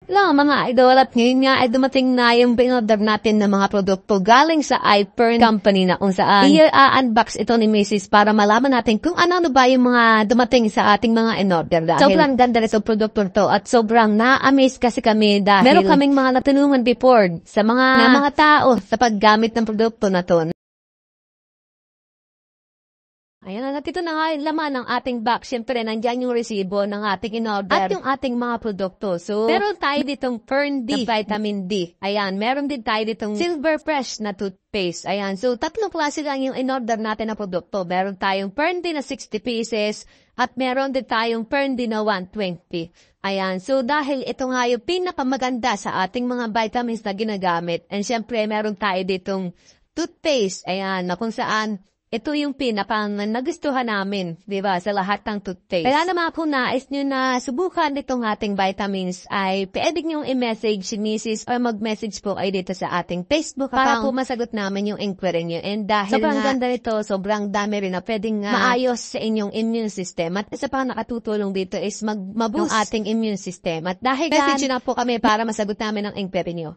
Hello mga idol, at ngayon nga ay dumating na yung pinorder natin ng mga produkto galing sa iPern Company na kung saan i-unbox ito ni Mrs. para malaman natin kung ano ba yung mga dumating sa ating mga in-order dahil sobrang ganda nito produkto to at sobrang na-amaze kasi kami dahil meron kaming mga natulungan before sa mga tao sa paggamit ng produkto na to. Ayan na, nandito na nga yung laman ng ating box. Siyempre, nandyan yung resibo ng ating in-order at yung ating mga produkto. So, meron tayo ditong Fern D na vitamin D. Ayan, meron din tayo ditong Silver Fresh na toothpaste. Ayan, so tatlong klase lang yung in-order natin na produkto. Meron tayong Fern D na 60 pieces at meron din tayong Fern D na 120. Ayan, so dahil ito nga yung pinakamaganda sa ating mga vitamins na ginagamit. And siyempre, meron tayo ditong toothpaste. Ayan, na kung saan ito yung pinakang nagustuhan namin, di ba, sa lahat ng toothpaste. Kaya naman kung nais nyo na subukan itong ating vitamins, ay pwede nyo i-message si Mrs. o mag-message po ay dito sa ating Facebook para po masagot namin yung inquiry nyo. And dahil sobrang ganda nito, sobrang dami rin na pwedeng maayos sa inyong immune system. At isa pang nakatutulong dito is mag-boost yung ating immune system. At dahil message na po kami para masagot namin ang inquiry nyo.